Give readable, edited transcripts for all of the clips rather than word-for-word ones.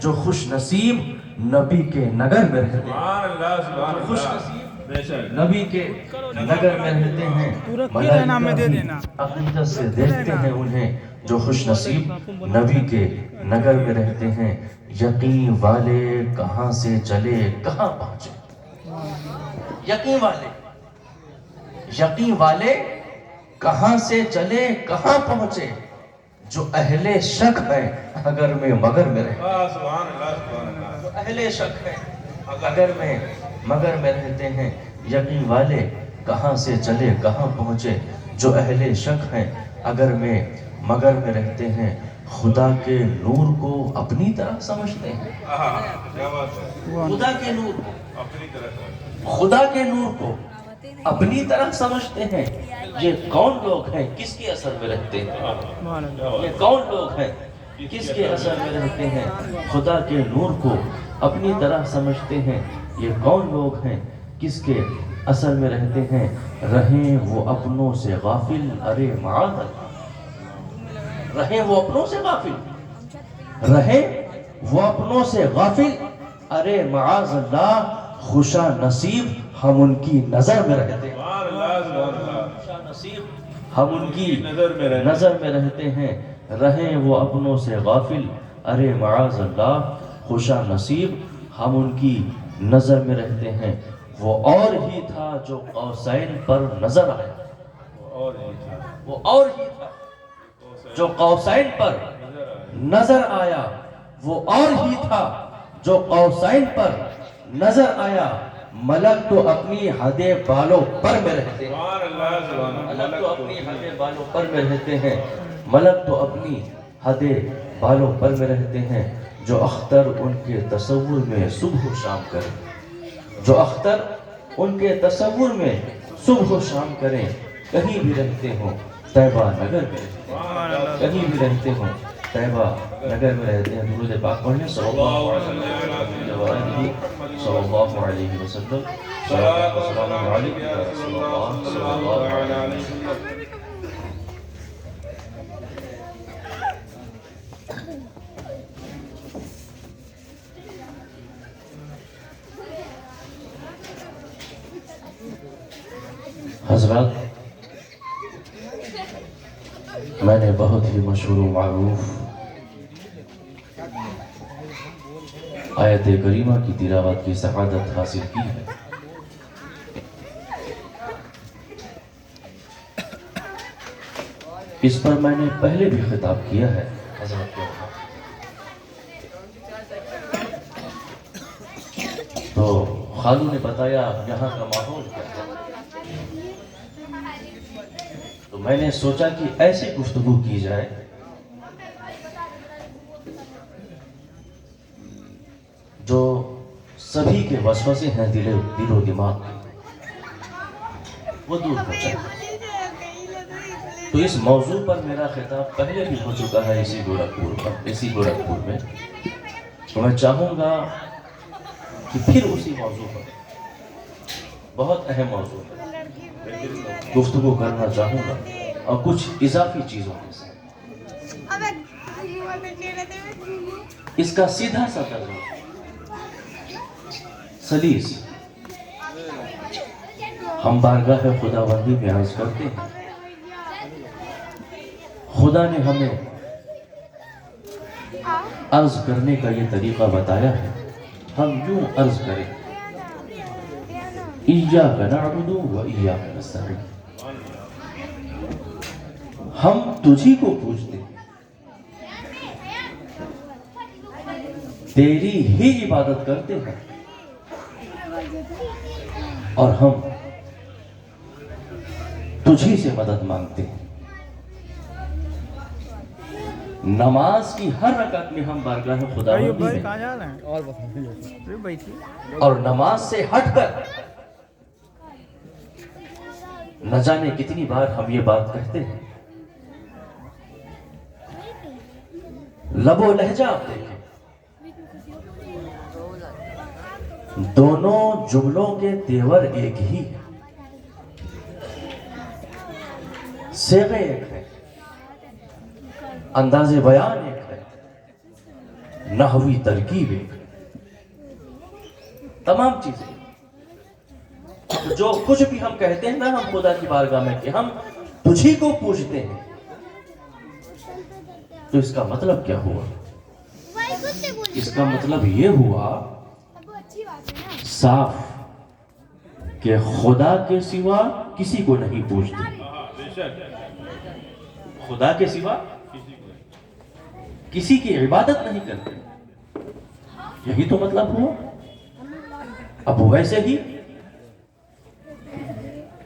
جو خوش نصیب نبی کے نگر میں رہتے ہیں، خوش نصیب نبی کے نگر میں رہتے ہیں، ملائکہ بھی عقیدت سے دیکھتے ہیں انہیں، جو خوش نصیب نبی کے نگر میں رہتے ہیں۔ یقین والے کہاں سے چلے کہاں پہنچے، یقین والے کہاں سے چلے کہاں پہنچے، جو اہل شک ہے اگر میں مگر میں رہتے ہیں، جو اہل شک ہے اگر میں مگر میں رہتے ہیں۔ یقین والے کہاں سے چلے کہاں پہنچے، جو اہل شک ہیں اگر میں مگر میں رہتے ہیں۔ خدا کے نور کو اپنی طرح سمجھتے ہیں، خدا کے نور کو اپنی طرح سمجھتے ہیں۔ یہ کون لوگ ہیں کس کے اثر میں رہتے ہیں، یہ کون لوگ ہیں کس کے اثر میں رہتے ہیں، خدا کے نور کو اپنی طرح سمجھتے ہیں۔ یہ کون لوگ ہیں کس کے اثر میں رہتے ہیں، رہیں وہ اپنوں سے غافل، ارے معاذ اللہ، رہیں وہ اپنوں سے غافل، رہیں وہ اپنوں سے غافل، ارے معاذ اللہ، خوشا نصیب ہم ان کی نظر میں رہتے ہیں، خوشا نصیب ہم ان کی نظر میں رہتے ہیں۔ رہیں وہ اپنوں سے غافل، ارے معاذ اللہ، خوشا نصیب ہم ان کی نظر میں رہتے ہیں۔ وہ اور ہی تھا جو قوسین پر نظر آیا، وہ اور ہی تھا جو قوسین پر نظر آیا، وہ اور ہی تھا جو قوسین پر نظر آیا۔ ملک تو اپنی حد بالوں پر میں رہتے ہیں، ملک تو اپنی حد بالوں پر میں رہتے ہیں، ملک تو اپنی حد بالوں پر میں رہتے ہیں۔ جو اختر ان کے تصور میں صبح و شام کرے، جو اختر ان کے تصور میں صبح و شام کریں، کہیں بھی رہتے ہوں طیبہ نگر میں رہتے ہیں، کہیں بھی رہتے ہوں طیبہ نگر میں رہتے ہیں۔ درود پاک پڑھیں صلی اللہ علیہ وسلم، صلوات و سلام علیک یا رسول اللہ صلی اللہ علیہ وسلم۔ حضرات، میں نے بہت ہی مشہور و معروف آیت کریمہ کی تلاوت کی سعادت حاصل کی ہے۔ اس پر میں نے پہلے بھی خطاب کیا ہے حضرت کے وہاں، تو خالو نے بتایا یہاں کا ماحول کیا ہے، تو میں نے سوچا کہ ایسی گفتگو کی جائے جو سبھی کے وسوسے ہیں دل و دماغ کے، وہ دور ہو جائے۔ تو اس موضوع پر میرا خطاب پہلے بھی ہو چکا ہے اسی گورکھپور میں، تو میں چاہوں گا کہ پھر اسی موضوع پر، بہت اہم موضوع پر گفتگو کرنا چاہوں گا، اور کچھ اضافی چیزوں کے ساتھ۔ اس کا سیدھا سا ترجمہ سلیس، ہم بارگاہ خداوندی میں عرض کرتے ہیں، خدا نے ہمیں عرض کرنے کا یہ طریقہ بتایا ہے، ہم یوں عرض کریں، ایاک نعبد و ایاک نستعین، ہم تجھی کو پوجتے ہیں، تیری ہی عبادت کرتے ہیں، اور ہم تجھی سے مدد مانگتے ہیں۔ نماز کی ہر رکعت میں ہم بارگاہ خداوندی میں، اور نماز سے ہٹ کر نہ جانے کتنی بار ہم یہ بات کہتے ہیں، لب و لہجہ آپ دیکھیں، دونوں جملوں کے تیور ایک ہی ہیں، صیغے ایک ہے، انداز بیان ایک ہے، نحوی ترکیبیں، تمام چیزیں. جو کچھ بھی ہم کہتے ہیں نا ہم خدا کی بارگاہ میں کہ ہم تجھی کو پوجتے ہیں، تو اس کا مطلب کیا ہوا؟ اس کا مطلب یہ ہوا صاف کہ خدا کے سوا کسی کو نہیں پوجتے. خدا کے سوا کسی کی عبادت نہیں کرتے. یہی تو مطلب ہوا. اب ویسے ہی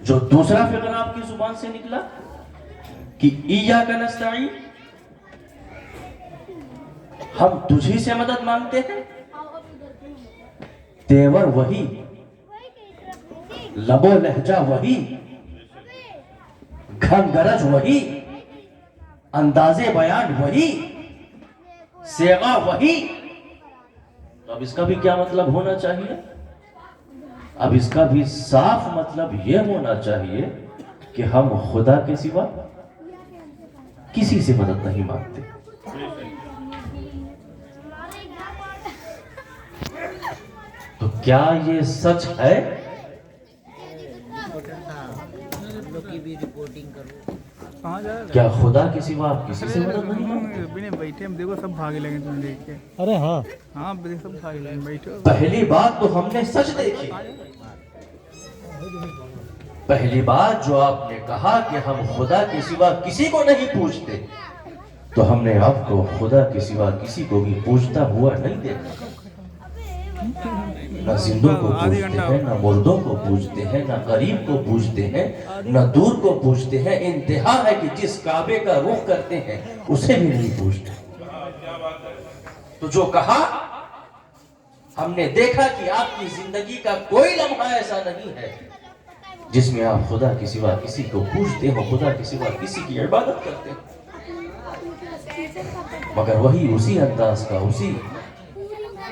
جو دوسرا فقرہ آپ کی زبان سے نکلا کہ ایاک نستعین، ہم تجھی سے مدد مانگتے ہیں، تیور وہی، لب و لہجہ وہی، گھن گرج وہی، انداز بیان وہی، صیغہ وہی. تو اب اس کا بھی کیا مطلب ہونا چاہیے؟ اب اس کا بھی صاف مطلب یہ ہونا چاہیے کہ ہم خدا کے سوا کسی سے مدد نہیں مانگتے. تو کیا یہ سچ ہے؟ کیا خدا کے سوا آپ کسی سے مدد نہیں مانگتے؟ بیٹھے ہم دیکھو سب بھاگے لگے تم دیکھ کے. ارے ہاں ہاں سب بھاگے لگے بیٹھے. پہلی بات تو ہم نے سچ دیکھی. پہلی بات جو آپ نے کہا کہ ہم خدا کے سوا کسی کو نہیں پوجتے، تو ہم نے آپ کو خدا کے سوا کسی کو بھی پوجتا ہوا نہیں دیکھا. نہ زندوں کو پوجتے ہیں، نہ مردوں کو پوجتے ہیں، نہ غریب کو پوجتے ہیں، نہ دور کو پوجتے ہیں. انتہا ہے کہ جس کعبے کا رخ کرتے ہیں اسے بھی نہیں پوجتے. تو جو کہا، ہم نے دیکھا کہ آپ کی زندگی کا کوئی لمحہ ایسا نہیں ہے جس میں آپ خدا کے سوا کسی کو پوجتے ہو، خدا کے سوا کسی کی عبادت کرتے ہو. مگر وہی اسی انداز کا، اسی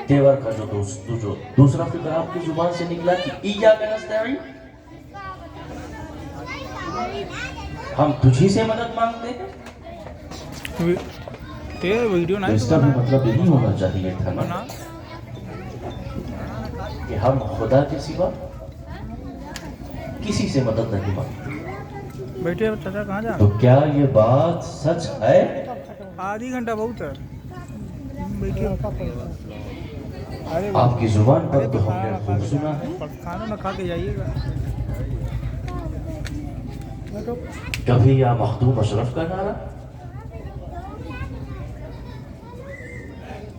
تیور کا جو دوسرا فقرہ آپ کی زبان سے نکلا کہ ایاک نستعین، ہم تجھی سے مدد مانگتے ہیں. تو اس کا بھی مطلب یہی ہونا چاہیے تھا نا کہ ہم خدا کے سوا کسی سے مدد نہیں مانگتے. بیٹھے چچا کہاں جا؟ تو کیا یہ بات سچ ہے؟ آدھی گھنٹہ بہت ہے. آپ کی زبان پر تو ہم نے خوب سنا ہے. کھانا نہ کھا کے جائیے گا. کبھی یا مخدوم اشرف کا نعرہ،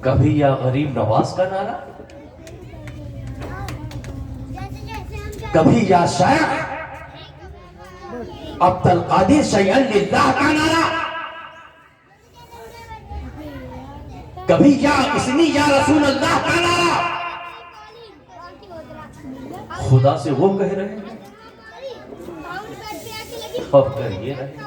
کبھی یا غریب نواز کا نعرہ، کبھی یا شیخ عبد القادر شیئا للہ کا نعرہ، کبھی یا اسمی یا رسول اللہ کا نعرہ. خدا سے وہ کہہ رہے ہیں اب کر یہ رہے.